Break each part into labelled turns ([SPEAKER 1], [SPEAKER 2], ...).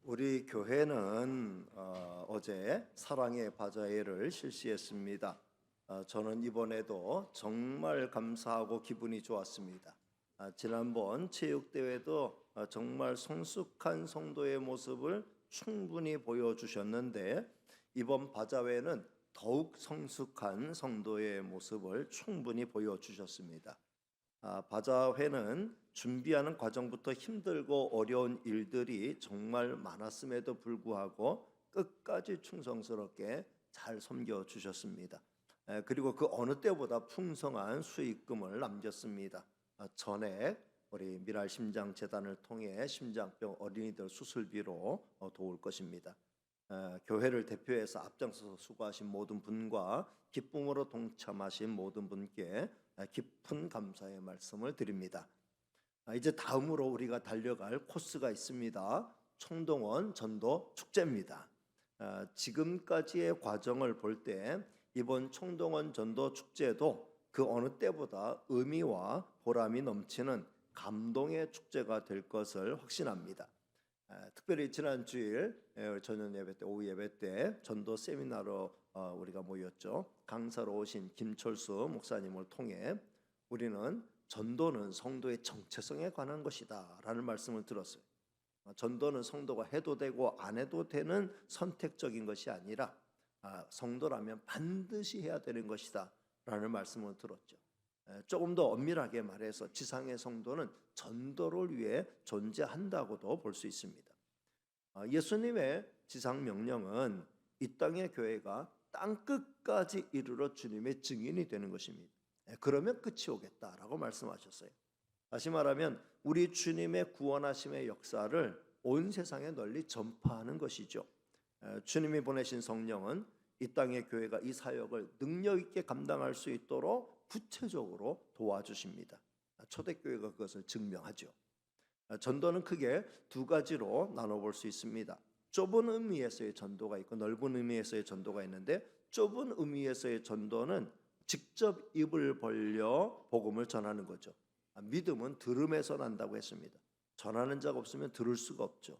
[SPEAKER 1] 우리 교회는 어제 사랑의 바자회를 실시했습니다. 저는 이번에도 정말 감사하고 기분이 좋았습니다. 지난번 체육대회도 정말 성숙한 성도의 모습을 충분히 보여주셨는데 이번 바자회는 더욱 성숙한 성도의 모습을 충분히 보여주셨습니다. 바자회는 준비하는 과정부터 힘들고 어려운 일들이 정말 많았음에도 불구하고 끝까지 충성스럽게 잘 섬겨주셨습니다. 그리고 그 어느 때보다 풍성한 수익금을 남겼습니다. 전에 우리 미랄 심장재단을 통해 심장병 어린이들 수술비로 도울 것입니다. 교회를 대표해서 앞장서서 수고하신 모든 분과 기쁨으로 동참하신 모든 분께 깊은 감사의 말씀을 드립니다. 이제 다음으로 우리가 달려갈 코스가 있습니다. 청동원 전도 축제입니다. 지금까지의 과정을 볼 때 이번 청동원 전도 축제도 그 어느 때보다 의미와 보람이 넘치는 감동의 축제가 될 것을 확신합니다. 특별히 지난 주일 저녁 예배 때, 오후 예배 때 전도 세미나로 우리가 모였죠. 강사로 오신 김철수 목사님을 통해 우리는 전도는 성도의 정체성에 관한 것이다 라는 말씀을 들었어요. 전도는 성도가 해도 되고 안 해도 되는 선택적인 것이 아니라 성도라면 반드시 해야 되는 것이다 라는 말씀을 들었죠. 조금 더 엄밀하게 말해서 지상의 성도는 전도를 위해 존재한다고도 볼 수 있습니다. 예수님의 지상 명령은 이 땅의 교회가 땅 끝까지 이르러 주님의 증인이 되는 것입니다. 그러면 끝이 오겠다라고 말씀하셨어요. 다시 말하면 우리 주님의 구원하심의 역사를 온 세상에 널리 전파하는 것이죠. 주님이 보내신 성령은 이 땅의 교회가 이 사역을 능력 있게 감당할 수 있도록 구체적으로 도와주십니다. 초대교회가 그것을 증명하죠. 전도는 크게 두 가지로 나눠볼 수 있습니다. 좁은 의미에서의 전도가 있고 넓은 의미에서의 전도가 있는데, 좁은 의미에서의 전도는 직접 입을 벌려 복음을 전하는 거죠. 믿음은 들음에서 난다고 했습니다. 전하는 자가 없으면 들을 수가 없죠.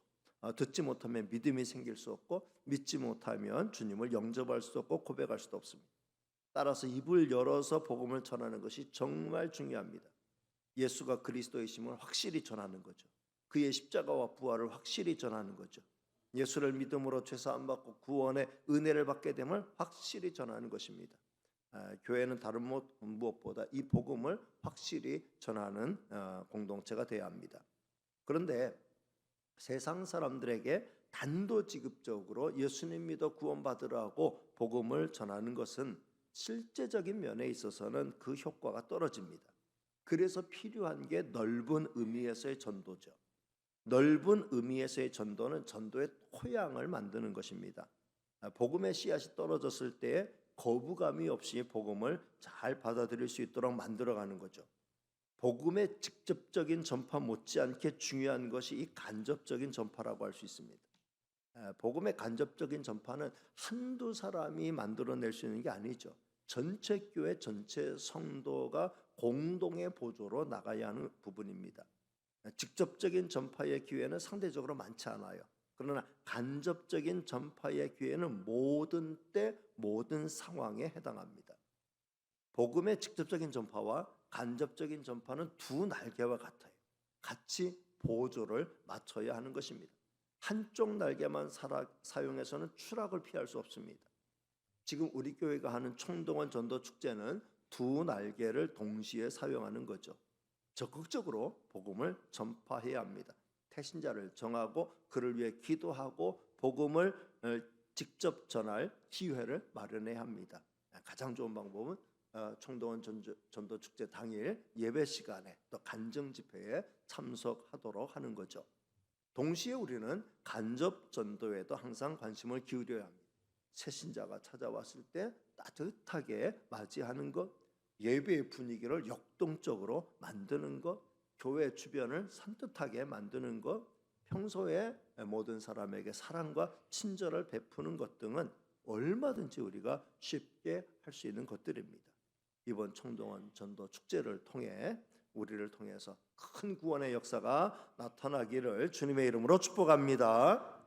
[SPEAKER 1] 듣지 못하면 믿음이 생길 수 없고, 믿지 못하면 주님을 영접할 수도 없고 고백할 수도 없습니다. 따라서 입을 열어서 복음을 전하는 것이 정말 중요합니다. 예수가 그리스도이심을 확실히 전하는 거죠. 그의 십자가와 부활을 확실히 전하는 거죠. 예수를 믿음으로 죄사함 받고 구원의 은혜를 받게 됨을 확실히 전하는 것입니다. 교회는 다른 무엇보다 이 복음을 확실히 전하는 공동체가 되어야 합니다. 그런데 세상 사람들에게 단도직입적으로 예수님 믿어 구원받으라고 복음을 전하는 것은 실제적인 면에 있어서는 그 효과가 떨어집니다. 그래서 필요한 게 넓은 의미에서의 전도죠. 넓은 의미에서의 전도는 전도의 토양을 만드는 것입니다. 복음의 씨앗이 떨어졌을 때 거부감이 없이 복음을 잘 받아들일 수 있도록 만들어가는 거죠. 복음의 직접적인 전파 못지않게 중요한 것이 이 간접적인 전파라고 할 수 있습니다. 복음의 간접적인 전파는 한두 사람이 만들어낼 수 있는 게 아니죠. 전체 교회, 전체 성도가 공동의 보조로 나가야 하는 부분입니다. 직접적인 전파의 기회는 상대적으로 많지 않아요. 그러나 간접적인 전파의 기회는 모든 때, 모든 상황에 해당합니다. 복음의 직접적인 전파와 간접적인 전파는 두 날개와 같아요. 같이 보조를 맞춰야 하는 것입니다. 한쪽 날개만 사용해서는 추락을 피할 수 없습니다. 지금 우리 교회가 하는 청동원 전도 축제는 두 날개를 동시에 사용하는 거죠. 적극적으로 복음을 전파해야 합니다. 태신자를 정하고 그를 위해 기도하고 복음을 직접 전할 기회를 마련해야 합니다. 가장 좋은 방법은 청동원 전도 축제 당일 예배 시간에 또 간증 집회에 참석하도록 하는 거죠. 동시에 우리는 간접 전도에도 항상 관심을 기울여야 합니다. 새신자가 찾아왔을 때 따뜻하게 맞이하는 것, 예배의 분위기를 역동적으로 만드는 것, 교회 주변을 산뜻하게 만드는 것, 평소에 모든 사람에게 사랑과 친절을 베푸는 것 등은 얼마든지 우리가 쉽게 할 수 있는 것들입니다. 이번 청동원 전도 축제를 통해 우리를 통해서 큰 구원의 역사가 나타나기를 주님의 이름으로 축복합니다.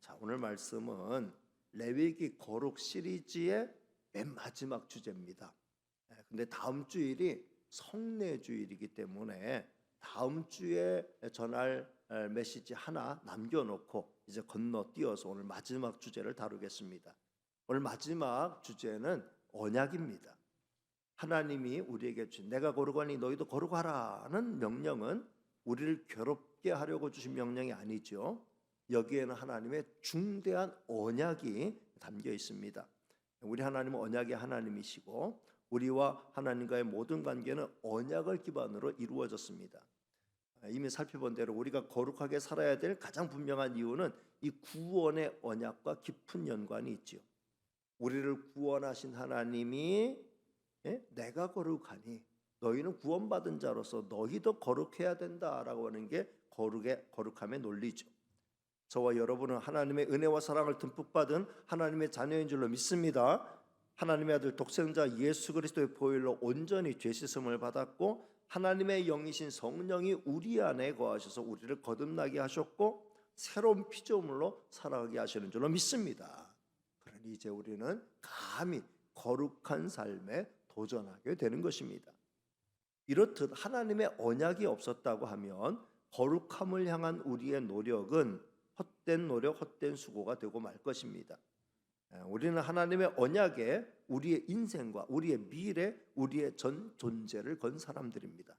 [SPEAKER 1] 자, 오늘 말씀은 레위기 거룩 시리즈의 맨 마지막 주제입니다. 근데 다음 주일이 성례 주일이기 때문에 다음 주에 전할 메시지 하나 남겨놓고 이제 건너뛰어서 오늘 마지막 주제를 다루겠습니다. 오늘 마지막 주제는 언약입니다. 하나님이 우리에게 주신 내가 거룩하니 너희도 거룩하라는 명령은 우리를 괴롭게 하려고 주신 명령이 아니죠. 여기에는 하나님의 중대한 언약이 담겨 있습니다. 우리 하나님은 언약의 하나님이시고 우리와 하나님과의 모든 관계는 언약을 기반으로 이루어졌습니다. 이미 살펴본 대로 우리가 거룩하게 살아야 될 가장 분명한 이유는 이 구원의 언약과 깊은 연관이 있지요. 우리를 구원하신 하나님이 내가 거룩하니 너희는 구원받은 자로서 너희도 거룩해야 된다라고 하는 게 거룩함의 논리죠. 저와 여러분은 하나님의 은혜와 사랑을 듬뿍 받은 하나님의 자녀인 줄로 믿습니다. 하나님의 아들 독생자 예수 그리스도의 보혈로 온전히 죄 씻음을 받았고 하나님의 영이신 성령이 우리 안에 거하셔서 우리를 거듭나게 하셨고 새로운 피조물로 살아가게 하시는 줄로 믿습니다. 그러니 이제 우리는 감히 거룩한 삶에 도전하게 되는 것입니다. 이렇듯 하나님의 언약이 없었다고 하면 거룩함을 향한 우리의 노력은 헛된 노력, 헛된 수고가 되고 말 것입니다. 우리는 하나님의 언약에 우리의 인생과 우리의 미래, 우리의 전 존재를 건 사람들입니다.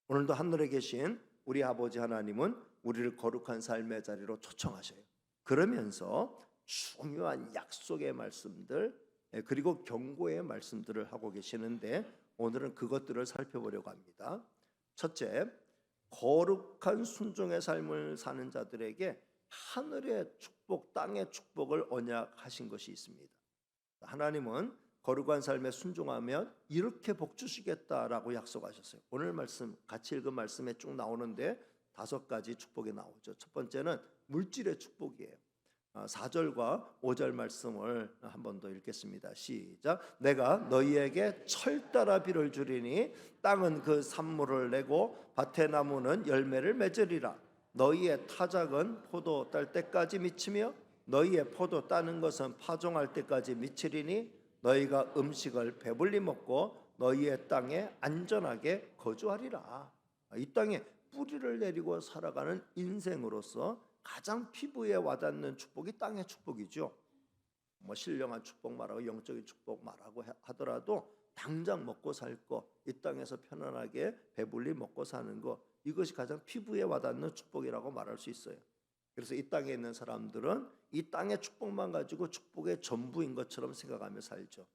[SPEAKER 1] 오늘도 하늘에 계신 우리 아버지 하나님은 우리를 거룩한 삶의 자리로 초청하셔요. 그러면서 중요한 약속의 말씀들 그리고 경고의 말씀들을 하고 계시는데 오늘은 그것들을 살펴보려고 합니다. 첫째, 거룩한 순종의 삶을 사는 자들에게 하늘의 축복, 땅의 축복을 언약하신 것이 있습니다. 하나님은 거룩한 삶에 순종하면 이렇게 복 주시겠다라고 약속하셨어요. 오늘 말씀 같이 읽은 말씀에 쭉 나오는데 5가지 축복이 나오죠. 첫 번째는 물질의 축복이에요. 4절과 5절 말씀을 한 번 더 읽겠습니다. 시작. 내가 너희에게 철따라 비를 주리니 땅은 그 산물을 내고 밭의 나무는 열매를 맺으리라. 너희의 타작은 포도 딸 때까지 미치며 너희의 포도 따는 것은 파종할 때까지 미치리니 너희가 음식을 배불리 먹고 너희의 땅에 안전하게 거주하리라. 이 땅에 뿌리를 내리고 살아가는 인생으로서 가장 피부에 와닿는 축복이 땅의 축복이죠. 뭐 신령한 축복 말하고 영적인 축복 말하고 하더라도 당장 먹고 살 거, 이 땅에서 편안하게 배불리 먹고 사는 거, 이것이 가장 피부에 와닿는 축복이라고 말할 수 있어요. 그래서 이 땅에 있는 사람들은 이 땅의 축복만 가지고 축복의 전부인 것처럼 생각하며 살죠.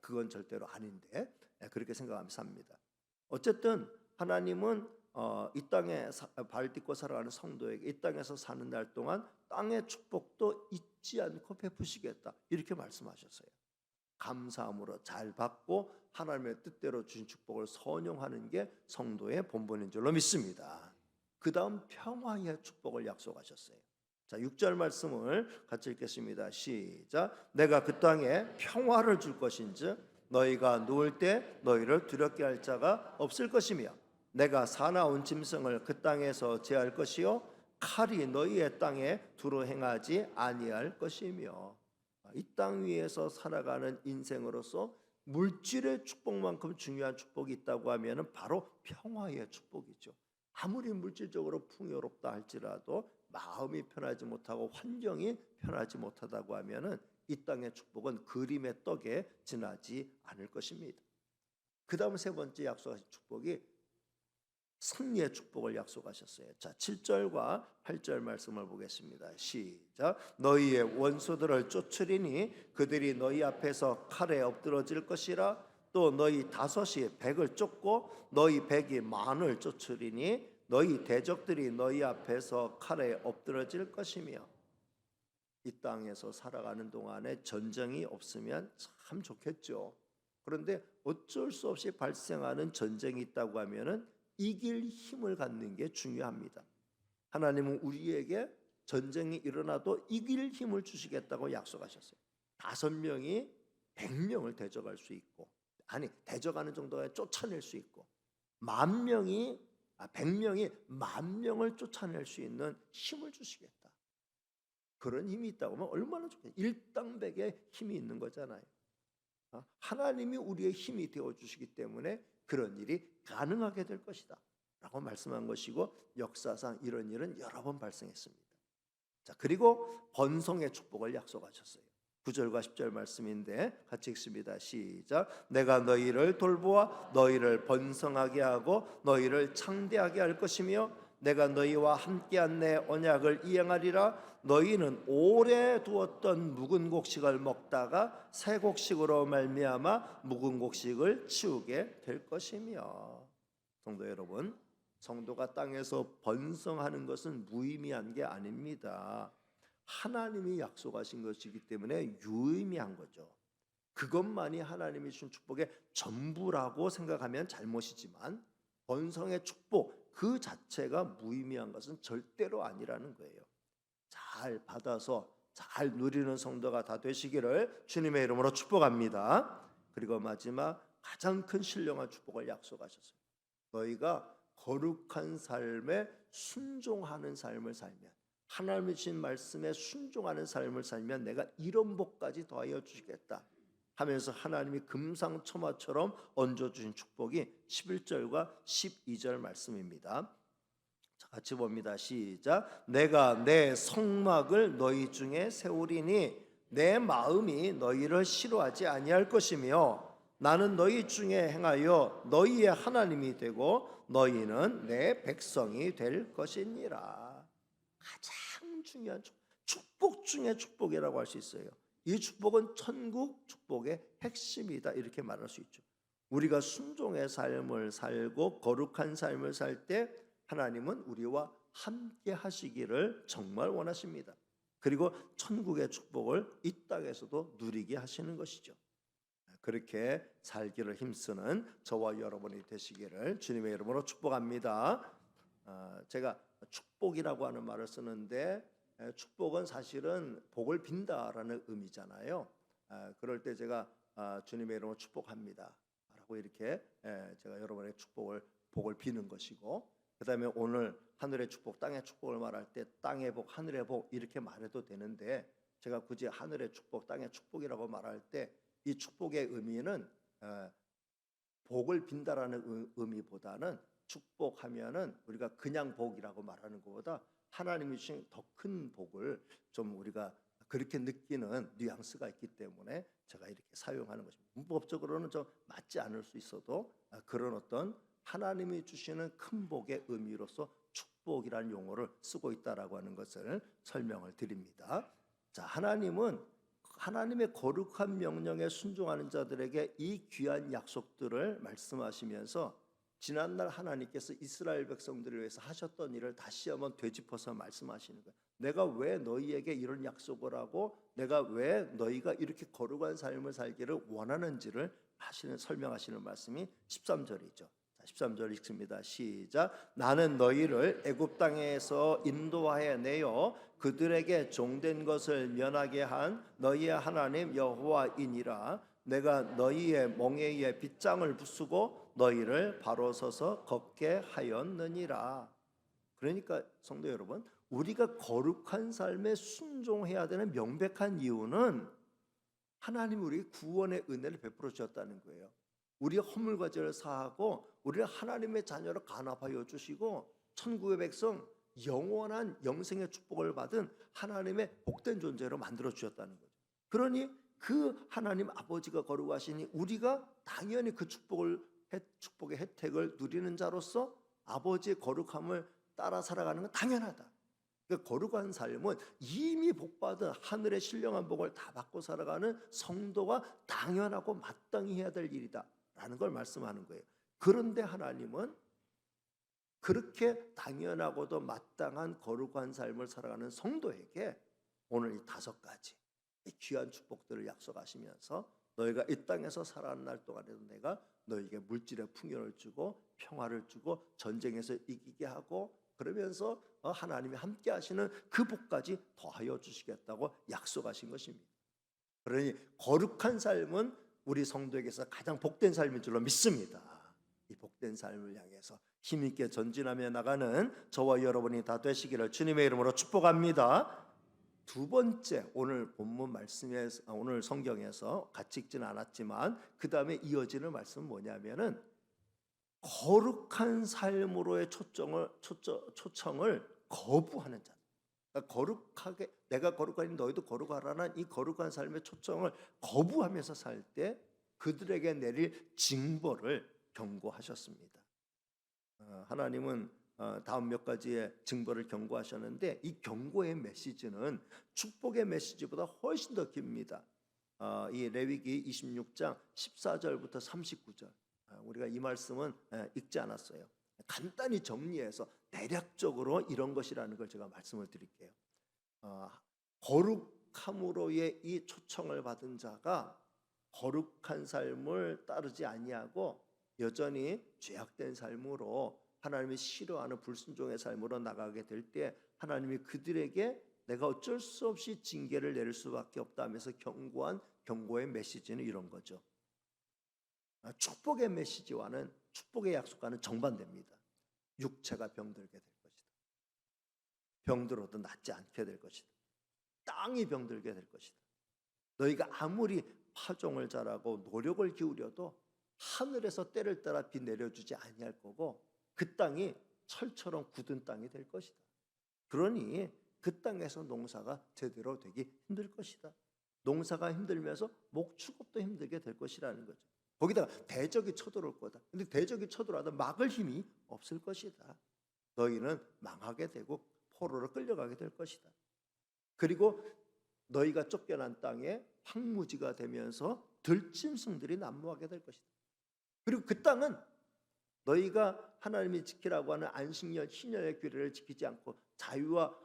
[SPEAKER 1] 그건 절대로 아닌데 그렇게 생각하며 삽니다. 어쨌든 하나님은 이 땅에 발 딛고 살아가는 성도에게 이 땅에서 사는 날 동안 땅의 축복도 잊지 않고 베푸시겠다 이렇게 말씀하셨어요. 감사함으로 잘 받고 하나님의 뜻대로 주신 축복을 선용하는 게 성도의 본분인 줄로 믿습니다. 그 다음 평화의 축복을 약속하셨어요. 자, 6절 말씀을 같이 읽겠습니다. 시작. 내가 그 땅에 평화를 줄 것인즉 너희가 누울 때 너희를 두렵게 할 자가 없을 것이며 내가 사나운 짐승을 그 땅에서 제할 것이요 칼이 너희의 땅에 두루 행하지 아니할 것이며. 이 땅 위에서 살아가는 인생으로서 물질의 축복만큼 중요한 축복이 있다고 하면 바로 평화의 축복이죠. 아무리 물질적으로 풍요롭다 할지라도 마음이 편하지 못하고 환경이 편하지 못하다고 하면 이 땅의 축복은 그림의 떡에 지나지 않을 것입니다. 그 다음 세 번째 약속하신 축복이 승리의 축복을 약속하셨어요. 자, 7절과 8절 말씀을 보겠습니다. 시작. 너희의 원수들을 쫓으리니 그들이 너희 앞에서 칼에 엎드러질 것이라. 또 너희 다섯이 백을 쫓고 너희 백이 만을 쫓으리니 너희 대적들이 너희 앞에서 칼에 엎드러질 것이며. 이 땅에서 살아가는 동안에 전쟁이 없으면 참 좋겠죠. 그런데 어쩔 수 없이 발생하는 전쟁이 있다고 하면은 이길 힘을 갖는 게 중요합니다. 하나님은 우리에게 전쟁이 일어나도 이길 힘을 주시겠다고 약속하셨어요. 5명이 100명을 대적할 수 있고, 아니 대적하는 정도가 쫓아낼 수 있고, 100명이 100명이 10,000명을 쫓아낼 수 있는 힘을 주시겠다. 그런 힘이 있다고 하면 얼마나 좋겠어요. 일당백의 힘이 있는 거잖아요. 하나님이 우리의 힘이 되어주시기 때문에 그런 일이 가능하게 될 것이다 라고 말씀한 것이고, 역사상 이런 일은 여러 번 발생했습니다. 자, 그리고 번성의 축복을 약속하셨어요. 9절과 10절 말씀인데 같이 읽습니다. 시작. 내가 너희를 돌보아 너희를 번성하게 하고 너희를 창대하게 할 것이며 내가 너희와 함께한 내 언약을 이행하리라. 너희는 오래 두었던 묵은 곡식을 먹다가 새 곡식으로 말미암아 묵은 곡식을 치우게 될 것이며. 성도 여러분, 성도가 땅에서 번성하는 것은 무의미한 게 아닙니다. 하나님이 약속하신 것이기 때문에 유의미한 거죠. 그것만이 하나님이 주신 축복의 전부라고 생각하면 잘못이지만, 번성의 축복 그 자체가 무의미한 것은 절대로 아니라는 거예요. 잘 받아서 잘 누리는 성도가 다 되시기를 주님의 이름으로 축복합니다. 그리고 마지막 가장 큰 신령한 축복을 약속하셨어요. 너희가 거룩한 삶에 순종하는 삶을 살면, 하나님의 주신 말씀에 순종하는 삶을 살면 내가 이런 복까지 더하여 주시겠다 하면서 하나님이 금상첨화처럼 얹어주신 축복이 11절과 12절 말씀입니다. 자, 같이 봅니다. 시작. 내가 내 성막을 너희 중에 세우리니 내 마음이 너희를 싫어하지 아니할 것이며 나는 너희 중에 행하여 너희의 하나님이 되고 너희는 내 백성이 될 것이니라. 가장 중요한 축복 중의 축복이라고 할 수 있어요. 이 축복은 천국 축복의 핵심이다 이렇게 말할 수 있죠. 우리가 순종의 삶을 살고 거룩한 삶을 살 때 하나님은 우리와 함께 하시기를 정말 원하십니다. 그리고 천국의 축복을 이 땅에서도 누리게 하시는 것이죠. 그렇게 살기를 힘쓰는 저와 여러분이 되시기를 주님의 이름으로 축복합니다. 제가 축복이라고 하는 말을 쓰는데, 축복은 사실은 복을 빈다라는 의미잖아요. 그럴 때 제가 주님의 이름으로 축복합니다 라고 이렇게 제가 여러분의 복을 비는 것이고, 그 다음에 오늘 하늘의 축복, 땅의 축복을 말할 때 땅의 복, 하늘의 복 이렇게 말해도 되는데, 제가 굳이 하늘의 축복, 땅의 축복이라고 말할 때 이 축복의 의미는 복을 빈다라는 의미보다는, 축복하면은 우리가 그냥 복이라고 말하는 것보다 하나님이 주신 더 큰 복을 좀 우리가 그렇게 느끼는 뉘앙스가 있기 때문에 제가 이렇게 사용하는 것입니다. 문법적으로는 좀 맞지 않을 수 있어도 그런 어떤 하나님이 주시는 큰 복의 의미로서 축복이라는 용어를 쓰고 있다라고 하는 것을 설명을 드립니다. 자, 하나님은 하나님의 거룩한 명령에 순종하는 자들에게 이 귀한 약속들을 말씀하시면서 지난날 하나님께서 이스라엘 백성들을 위해서 하셨던 일을 다시 한번 되짚어서 말씀하시는 거예요. 내가 왜 너희에게 이런 약속을 하고 내가 왜 너희가 이렇게 거룩한 삶을 살기를 원하는지를 설명하시는 말씀이 13절이죠. 13절 읽습니다. 시작. 나는 너희를 애굽 땅에서 인도하여 내어 그들에게 종된 것을 면하게 한 너희의 하나님 여호와이니라. 내가 너희의 멍에에 빗장을 부수고 너희를 바로 서서 걷게 하였느니라. 그러니까 성도 여러분, 우리가 거룩한 삶에 순종해야 되는 명백한 이유는 하나님이 우리에게 구원의 은혜를 베풀어 주셨다는 거예요. 우리의 허물과 죄를 사하고 우리를 하나님의 자녀로 간합하여 주시고 천국의 백성, 영원한 영생의 축복을 받은 하나님의 복된 존재로 만들어 주셨다는 거죠. 그러니 그 하나님 아버지가 거룩하시니 우리가 당연히 그 축복의 혜택을 누리는 자로서 아버지의 거룩함을 따라 살아가는 건 당연하다. 그러니까 거룩한 삶은 이미 복받은 하늘의 신령한 복을 다 받고 살아가는 성도가 당연하고 마땅히 해야 될 일이다 라는 걸 말씀하는 거예요. 그런데 하나님은 그렇게 당연하고도 마땅한 거룩한 삶을 살아가는 성도에게 오늘 이 5가지 이 귀한 축복들을 약속하시면서 너희가 이 땅에서 살아가는 날 동안에도 내가 너희에게 물질의 풍요를 주고 평화를 주고 전쟁에서 이기게 하고 그러면서 하나님이 함께 하시는 그 복까지 더하여 주시겠다고 약속하신 것입니다. 그러니 거룩한 삶은 우리 성도에게서 가장 복된 삶인 줄로 믿습니다. 이 복된 삶을 향해서 힘있게 전진하며 나가는 저와 여러분이 다 되시기를 주님의 이름으로 축복합니다. 두 번째, 오늘 본문 말씀에서, 오늘 성경에서 같이 읽지는 않았지만 그 다음에 이어지는 말씀은 뭐냐면은 거룩한 삶으로의 초청을 거부하는 자. 그러니까 거룩하게, 내가 거룩하니 너희도 거룩하라는 이 거룩한 삶의 초청을 거부하면서 살 때 그들에게 내릴 징벌을 경고하셨습니다. 하나님은 다음 몇 가지의 징벌을 경고하셨는데 이 경고의 메시지는 축복의 메시지보다 훨씬 더 깁니다. 이 레위기 26장 14절부터 39절, 우리가 이 말씀은 읽지 않았어요. 간단히 정리해서 대략적으로 이런 것이라는 걸 제가 말씀을 드릴게요. 거룩함으로의 이 초청을 받은 자가 거룩한 삶을 따르지 아니하고 여전히 죄악된 삶으로 하나님이 싫어하는 불순종의 삶으로 나가게 될 때 하나님이 그들에게 내가 어쩔 수 없이 징계를 내릴 수밖에 없다 하면서 경고한 경고의 메시지는 이런 거죠. 축복의 메시지와는, 축복의 약속과는 정반대입니다. 육체가 병들게 될 것이다. 병들어도 낫지 않게 될 것이다. 땅이 병들게 될 것이다. 너희가 아무리 파종을 잘하고 노력을 기울여도 하늘에서 때를 따라 비 내려주지 아니할 거고 그 땅이 철처럼 굳은 땅이 될 것이다. 그러니 그 땅에서 농사가 제대로 되기 힘들 것이다. 농사가 힘들면서 목축업도 힘들게 될 것이라는 거죠. 거기다가 대적이 쳐들어올 거다. 근데 대적이 쳐들어와도 막을 힘이 없을 것이다. 너희는 망하게 되고 포로로 끌려가게 될 것이다. 그리고 너희가 쫓겨난 땅에 황무지가 되면서 들짐승들이 난무하게 될 것이다. 그리고 그 땅은 너희가 하나님이 지키라고 하는 안식년, 신년의 규례를 지키지 않고 자유와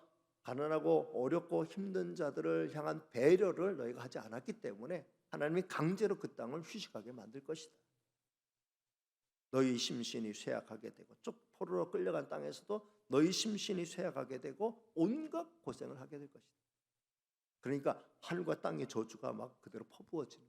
[SPEAKER 1] 가난하고 어렵고 힘든 자들을 향한 배려를 너희가 하지 않았기 때문에 하나님이 강제로 그 땅을 휴식하게 만들 것이다. 너희 심신이 쇠약하게 되고 포로로 끌려간 땅에서도 너희 심신이 쇠약하게 되고 온갖 고생을 하게 될 것이다. 그러니까 하늘과 땅의 저주가 막 그대로 퍼부어지는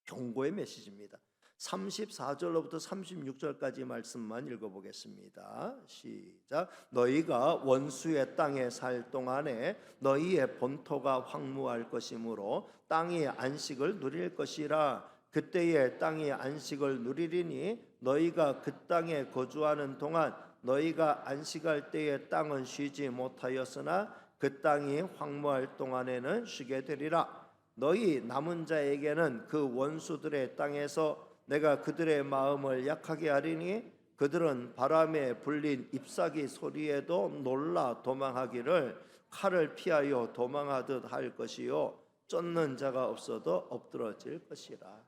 [SPEAKER 1] 경고의 메시지입니다. 34절로부터 36절까지 말씀만 읽어보겠습니다. 시작. 너희가 원수의 땅에 살 동안에 너희의 본토가 황무할 것이므로 땅이 안식을 누릴 것이라. 그때에 땅이 안식을 누리리니 너희가 그 땅에 거주하는 동안 너희가 안식할 때에 땅은 쉬지 못하였으나 그 땅이 황무할 동안에는 쉬게 되리라. 너희 남은 자에게는 그 원수들의 땅에서 내가 그들의 마음을 약하게 하리니 그들은 바람에 불린 잎사귀 소리에도 놀라 도망하기를 칼을 피하여 도망하듯 할 것이요 쫓는 자가 없어도 엎드러질 것이라.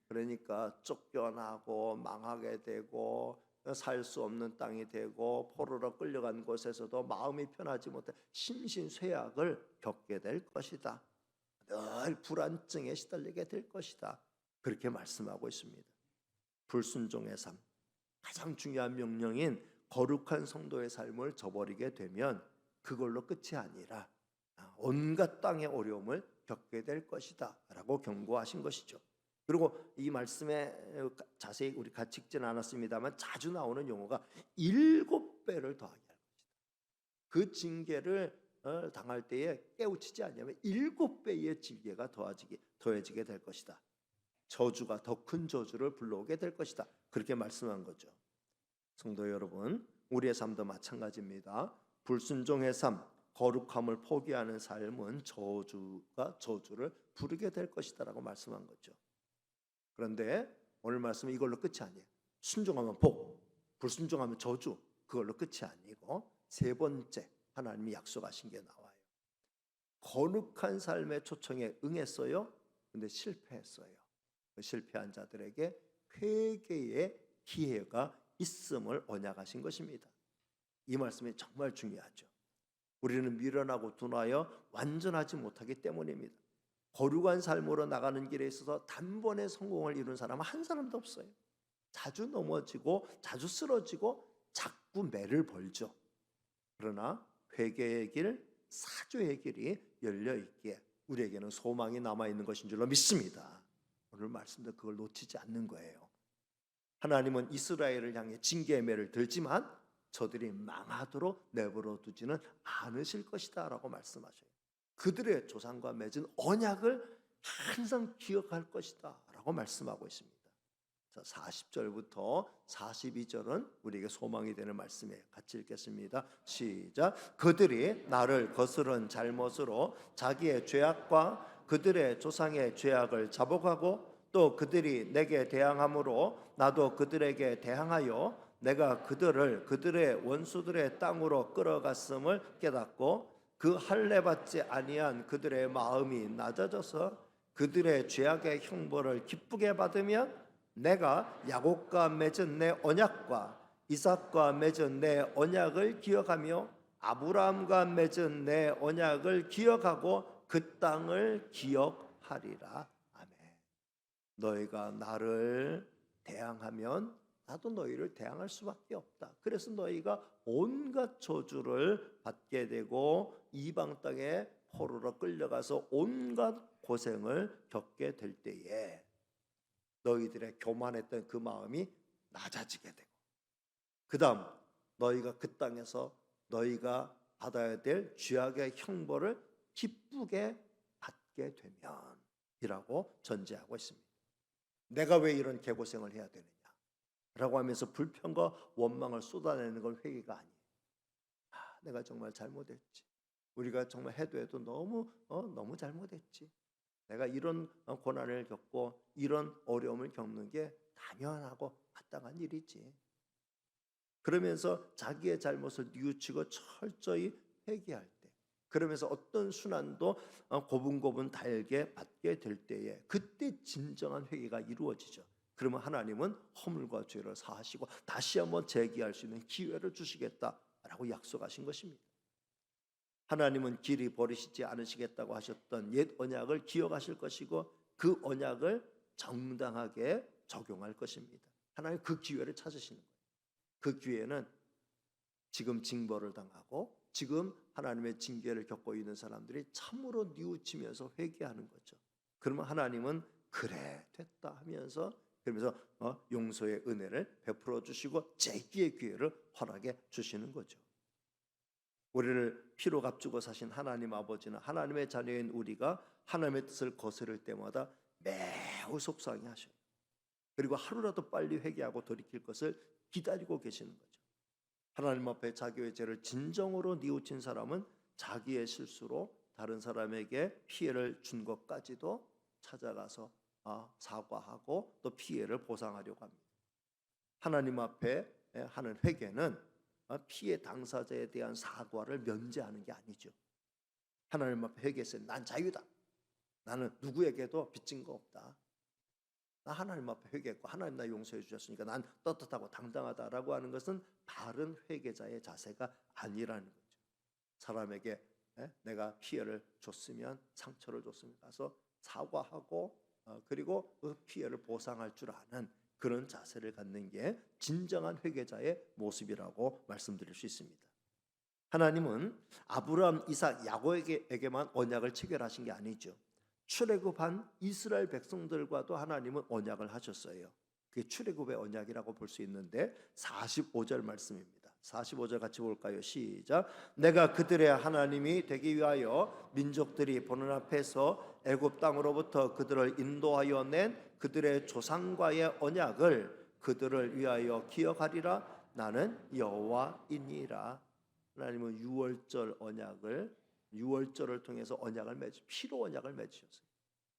[SPEAKER 1] 그러니까 쫓겨나고 망하게 되고 살 수 없는 땅이 되고 포로로 끌려간 곳에서도 마음이 편하지 못해 심신쇠약을 겪게 될 것이다. 늘 불안증에 시달리게 될 것이다. 그렇게 말씀하고 있습니다. 불순종의 삶, 가장 중요한 명령인 거룩한 성도의 삶을 저버리게 되면 그걸로 끝이 아니라 온갖 땅의 어려움을 겪게 될 것이다 라고 경고하신 것이죠. 그리고 이 말씀에 자세히 우리 같이 읽지는 않았습니다만 자주 나오는 용어가 7배를 더하게 할 것이다. 그 징계를 당할 때에 깨우치지 않으면 7배의 징계가 더해지게 될 것이다. 저주가 더 큰 저주를 불러오게 될 것이다. 그렇게 말씀한 거죠. 성도 여러분, 우리의 삶도 마찬가지입니다. 불순종의 삶, 거룩함을 포기하는 삶은 저주를 부르게 될 것이다라고 말씀한 거죠. 그런데 오늘 말씀은 이걸로 끝이 아니에요. 순종하면 복, 불순종하면 저주, 그걸로 끝이 아니고 세 번째 하나님이 약속하신 게 나와요. 거룩한 삶의 초청에 응했어요. 근데 실패했어요. 그 실패한 자들에게 회개의 기회가 있음을 언약하신 것입니다. 이 말씀이 정말 중요하죠. 우리는 미련하고 둔하여 완전하지 못하기 때문입니다. 거룩한 삶으로 나가는 길에 있어서 단번에 성공을 이룬 사람은 한 사람도 없어요. 자주 넘어지고 자주 쓰러지고 자꾸 매를 벌죠. 그러나 회개의 길, 사죄의 길이 열려 있기에 우리에게는 소망이 남아 있는 것인 줄로 믿습니다. 오늘 말씀도 그걸 놓치지 않는 거예요. 하나님은 이스라엘을 향해 징계의 매를 들지만 저들이 망하도록 내버려 두지는 않으실 것이다 라고 말씀하셔요. 그들의 조상과 맺은 언약을 항상 기억할 것이다 라고 말씀하고 있습니다. 40절부터 42절은 우리에게 소망이 되는 말씀이에요. 같이 읽겠습니다. 시작. 그들이 나를 거스른 잘못으로 자기의 죄악과 그들의 조상의 죄악을 자복하고 또 그들이 내게 대항함으로 나도 그들에게 대항하여 내가 그들을 그들의 원수들의 땅으로 끌어갔음을 깨닫고 그 할례 받지 아니한 그들의 마음이 낮아져서 그들의 죄악의 형벌을 기쁘게 받으면 내가 야곱과 맺은 내 언약과 이삭과 맺은 내 언약을 기억하며 아브라함과 맺은 내 언약을 기억하고 그 땅을 기억하리라. 아멘. 너희가 나를 대항하면 나도 너희를 대항할 수밖에 없다. 그래서 너희가 온갖 저주를 받게 되고 이방 땅에 포로로 끌려가서 온갖 고생을 겪게 될 때에 너희들의 교만했던 그 마음이 낮아지게 되고 그 다음 너희가 그 땅에서 너희가 받아야 될 죄악의 형벌을 기쁘게 받게 되면 이라고 전제하고 있습니다. 내가 왜 이런 개고생을 해야 되느냐 라고 하면서 불평과 원망을 쏟아내는 건 회개가 아니에요. 내가 정말 잘못했지. 우리가 정말 해도 너무 잘못했지. 내가 이런 고난을 겪고 이런 어려움을 겪는 게 당연하고 마땅한 일이지. 그러면서 자기의 잘못을 뉘우치고 철저히 회개할 때, 그러면서 어떤 순환도 고분고분 달게 받게 될 때에 그때 진정한 회개가 이루어지죠. 그러면 하나님은 허물과 죄를 사하시고 다시 한번 재기할 수 있는 기회를 주시겠다라고 약속하신 것입니다. 하나님은 길이 버리시지 않으시겠다고 하셨던 옛 언약을 기억하실 것이고 그 언약을 정당하게 적용할 것입니다. 하나님 그 기회를 찾으시는 거예요. 그 기회는 지금 징벌을 당하고 지금 하나님의 징계를 겪고 있는 사람들이 참으로 뉘우치면서 회개하는 거죠. 그러면 하나님은 그래 됐다 하면서 그러면서 용서의 은혜를 베풀어 주시고 재기의 기회를 허락해 주시는 거죠. 우리를 피로 값주고 사신 하나님 아버지는 하나님의 자녀인 우리가 하나님의 뜻을 거스를 때마다 매우 속상해 하셔요. 그리고 하루라도 빨리 회개하고 돌이킬 것을 기다리고 계시는 거죠. 하나님 앞에 자기의 죄를 진정으로 뉘우친 사람은 자기의 실수로 다른 사람에게 피해를 준 것까지도 찾아가서 사과하고 또 피해를 보상하려고 합니다. 하나님 앞에 하는 회개는 피해 당사자에 대한 사과를 면제하는 게 아니죠. 하나님 앞에 회개했어요. 난 자유다. 나는 누구에게도 빚진 거 없다. 나 하나님 앞에 회개했고 하나님 나 용서해 주셨으니까 난 떳떳하고 당당하다라고 하는 것은 바른 회개자의 자세가 아니라는 거죠. 사람에게 내가 피해를 줬으면 상처를 줬으면 가서 사과하고 그리고 그 피해를 보상할 줄 아는 그런 자세를 갖는 게 진정한 회개자의 모습이라고 말씀드릴 수 있습니다. 하나님은 아브라함, 이삭, 야곱에게만 언약을 체결하신 게 아니죠. 출애굽한 이스라엘 백성들과도 하나님은 언약을 하셨어요. 그게 출애굽의 언약이라고 볼 수 있는데 45절 말씀입니다. 45절 같이 볼까요? 시작. 내가 그들의 하나님이 되기 위하여 민족들이 보는 앞에서 애굽 땅으로부터 그들을 인도하여 낸 그들의 조상과의 언약을 그들을 위하여 기억하리라. 나는 여호와이니라. 하나님은 유월절을 통해서 피로 언약을 맺으셨어요.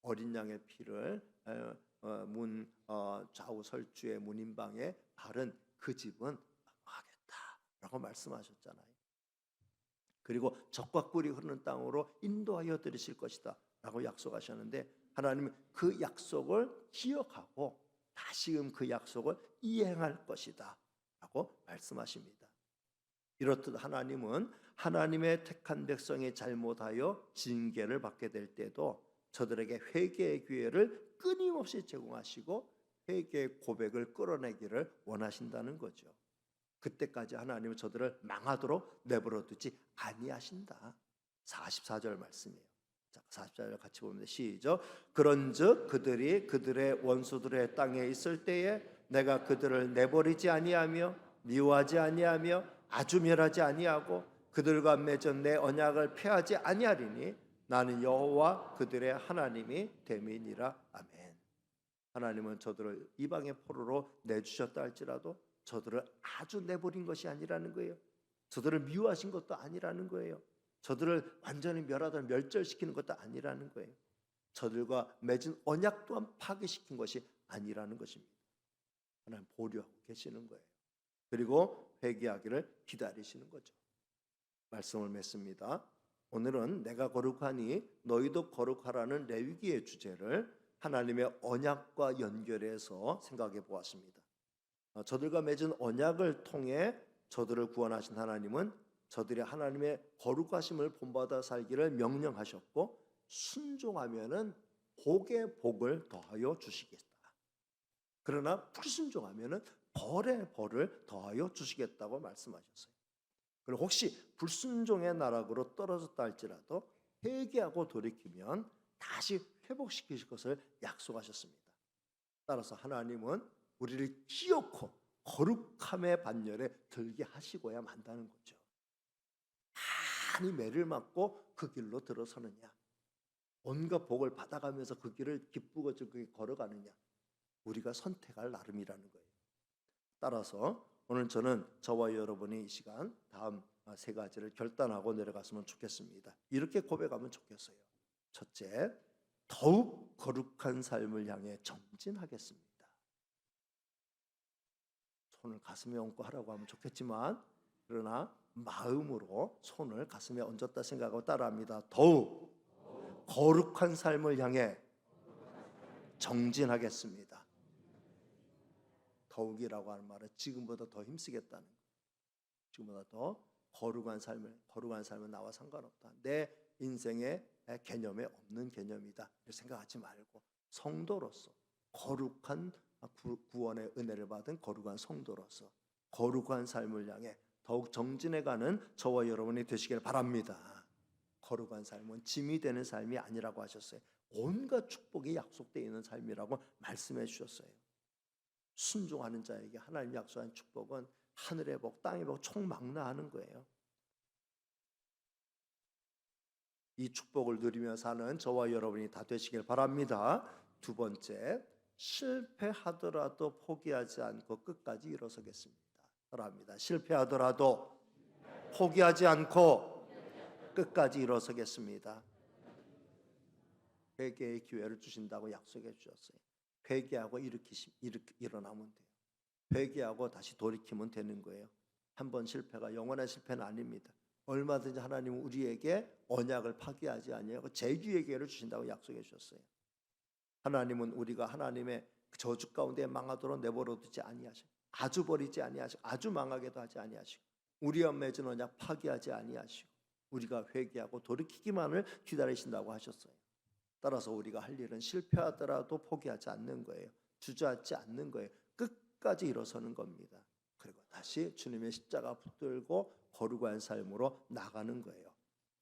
[SPEAKER 1] 어린 양의 피를 문 좌우 설주의 문인방에 바른 그 집은 하겠다라고 말씀하셨잖아요. 그리고 적과 꿀이 흐르는 땅으로 인도하여 들이실 것이다라고 약속하셨는데 하나님은 그 약속을 기억하고 다시금 그 약속을 이행할 것이다라고 말씀하십니다. 이렇듯 하나님은 하나님의 택한 백성이 잘못하여 징계를 받게 될 때도 저들에게 회개의 기회를 끊임없이 제공하시고 회개의 고백을 끌어내기를 원하신다는 거죠. 그때까지 하나님은 저들을 망하도록 내버려 두지 아니하신다. 44절 말씀이에요. 자, 44절 같이 보면 시작. 그런즉 그들이 그들의 원수들의 땅에 있을 때에 내가 그들을 내버리지 아니하며 미워하지 아니하며 아주 멸하지 아니하고 그들과 맺은 내 언약을 폐하지 아니하리니 나는 여호와 그들의 하나님이 됨이니라. 아멘. 하나님은 저들을 이방의 포로로 내주셨다 할지라도 저들을 아주 내버린 것이 아니라는 거예요. 저들을 미워하신 것도 아니라는 거예요. 저들을 완전히 멸하다 멸절시키는 것도 아니라는 거예요. 저들과 맺은 언약 또한 파괴시킨 것이 아니라는 것입니다. 하나님 보류하고 계시는 거예요. 그리고 회개하기를 기다리시는 거죠. 말씀을 맺습니다. 오늘은 내가 거룩하니 너희도 거룩하라는 레위기의 주제를 하나님의 언약과 연결해서 생각해 보았습니다. 저들과 맺은 언약을 통해 저들을 구원하신 하나님은 저들이 하나님의 거룩하심을 본받아 살기를 명령하셨고 순종하면은 복의 복을 더하여 주시겠다. 그러나 불순종하면은 벌의 벌을 더하여 주시겠다고 말씀하셨어요. 그리고 혹시 불순종의 나락으로 떨어졌다 할지라도 회개하고 돌이키면 다시 회복시키실 것을 약속하셨습니다. 따라서 하나님은 우리를 기어코 거룩함의 반열에 들게 하시고야 만다는 거죠. 많이 매를 맞고 그 길로 들어서느냐, 온갖 복을 받아가면서 그 길을 기쁘고 즐겁게 걸어가느냐, 우리가 선택할 나름이라는 거예요. 따라서 오늘 저는 저와 여러분이 이 시간 다음 세 가지를 결단하고 내려갔으면 좋겠습니다. 이렇게 고백하면 좋겠어요. 첫째, 더욱 거룩한 삶을 향해 전진하겠습니다. 손을 가슴에 얹고 하라고 하면 좋겠지만, 그러나 마음으로 손을 가슴에 얹었다 생각하고 따라합니다. 더욱 거룩한 삶을 향해 정진하겠습니다. 더욱이라고 하는 말은 지금보다 더 힘쓰겠다는 거예요. 지금보다 더 거룩한 삶은 나와 상관없다. 내 인생의 개념에 없는 개념이다. 이렇게 생각하지 말고 성도로서 거룩한 구원의 은혜를 받은 거룩한 성도로서 거룩한 삶을 향해 더욱 정진해가는 저와 여러분이 되시길 바랍니다. 거룩한 삶은 짐이 되는 삶이 아니라고 하셨어요. 온갖 축복이 약속되어 있는 삶이라고 말씀해 주셨어요. 순종하는 자에게 하나님 약속한 축복은 하늘의 복, 땅의 복 총망라하는 거예요. 이 축복을 누리며 사는 저와 여러분이 다 되시길 바랍니다. 두 번째, 실패하더라도 포기하지 않고 끝까지 일어서겠습니다. 바랍니다. 실패하더라도 포기하지 않고 끝까지 일어서겠습니다. 회개의 기회를 주신다고 약속해 주셨어요. 회개하고 일어나면 돼요. 회개하고 다시 돌이키면 되는 거예요. 한 번 실패가 영원한 실패는 아닙니다. 얼마든지 하나님은 우리에게 언약을 파기하지 아니하고 재기의 기회를 주신다고 약속해 주셨어요. 하나님은 우리가 하나님의 저주 가운데 망하도록 내버려 두지 아니하시고 아주 버리지 아니하시고 아주 망하게도 하지 아니하시고 우리와 맺은 언약 파기하지 아니하시고 우리가 회개하고 돌이키기만을 기다리신다고 하셨어요. 따라서 우리가 할 일은 실패하더라도 포기하지 않는 거예요. 주저앉지 않는 거예요. 끝까지 일어서는 겁니다. 그리고 다시 주님의 십자가 붙들고 거룩한 삶으로 나가는 거예요.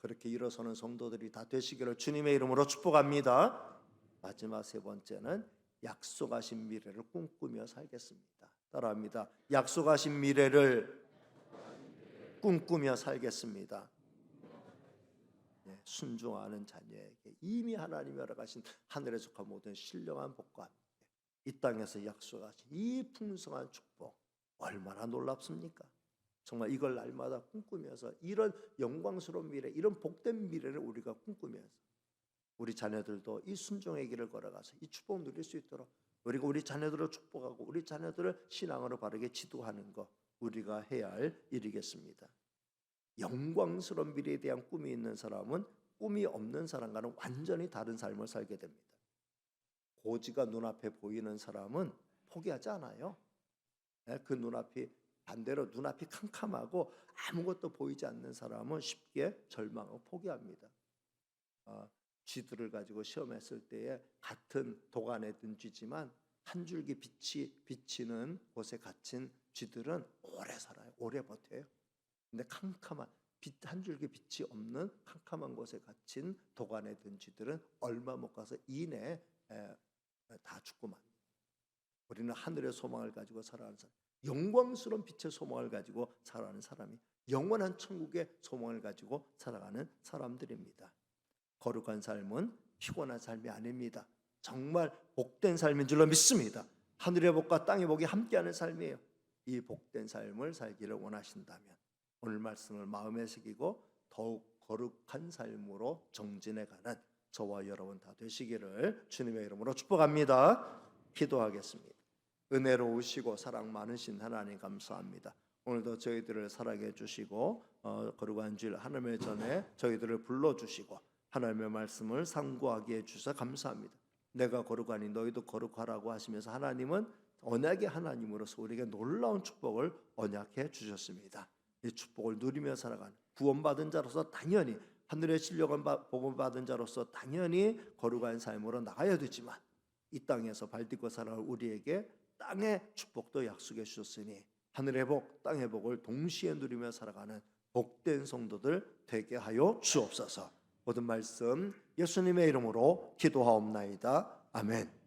[SPEAKER 1] 그렇게 일어서는 성도들이 다 되시기를 주님의 이름으로 축복합니다. 마지막 세 번째는 약속하신 미래를 꿈꾸며 살겠습니다. 따라합니다. 약속하신 미래를 꿈꾸며 살겠습니다. 네, 순종하는 자녀에게 이미 하나님이 허락하신 하늘에 속한 모든 신령한 복과 함께 이 땅에서 약속하신 이 풍성한 축복 얼마나 놀랍습니까? 정말 이걸 날마다 꿈꾸면서 이런 영광스러운 미래, 이런 복된 미래를 우리가 꿈꾸면서 우리 자녀들도 이 순종의 길을 걸어가서 이 축복을 누릴 수 있도록 우리가 우리 자녀들을 축복하고 우리 자녀들을 신앙으로 바르게 지도하는 것 우리가 해야 할 일이겠습니다. 영광스러운 미래에 대한 꿈이 있는 사람은 꿈이 없는 사람과는 완전히 다른 삶을 살게 됩니다. 고지가 눈앞에 보이는 사람은 포기하지 않아요. 그 눈앞이 반대로 눈앞이 캄캄하고 아무것도 보이지 않는 사람은 쉽게 절망하고 포기합니다. 쥐들을 가지고 시험했을 때에 같은 독안에 든 쥐지만 한 줄기 빛이 비치는 곳에 갇힌 쥐들은 오래 살아요. 오래 버텨요. 근데 캄캄한 한 줄기 빛이 없는 캄캄한 곳에 갇힌 독안에 든 쥐들은 얼마 못 가서 이내에 다 죽고 맙니다. 우리는 하늘의 소망을 가지고 살아가는 사람, 영광스러운 빛의 소망을 가지고 살아가는 사람이 영원한 천국의 소망을 가지고 살아가는 사람들입니다. 거룩한 삶은 피곤한 삶이 아닙니다. 정말 복된 삶인 줄로 믿습니다. 하늘의 복과 땅의 복이 함께하는 삶이에요. 이 복된 삶을 살기를 원하신다면 오늘 말씀을 마음에 새기고 더욱 거룩한 삶으로 정진해가는 저와 여러분 다 되시기를 주님의 이름으로 축복합니다. 기도하겠습니다. 은혜로우시고 사랑 많으신 하나님 감사합니다. 오늘도 저희들을 사랑해 주시고 거룩한 주일 하나님의 전에 저희들을 불러주시고 하나님의 말씀을 상고하게 해주셔서 감사합니다. 내가 거룩하니 너희도 거룩하라고 하시면서 하나님은 언약의 하나님으로서 우리에게 놀라운 축복을 언약해 주셨습니다. 이 축복을 누리며 살아가는 구원받은 자로서 당연히 하늘의 신령한 복음 받은 자로서 당연히 거룩한 삶으로 나가야 되지만 이 땅에서 발딛고 살아갈 우리에게 땅의 축복도 약속해 주셨으니 하늘의 복, 땅의 복을 동시에 누리며 살아가는 복된 성도들 되게 하여 주옵소서. 모든 말씀 예수님의 이름으로 기도하옵나이다. 아멘.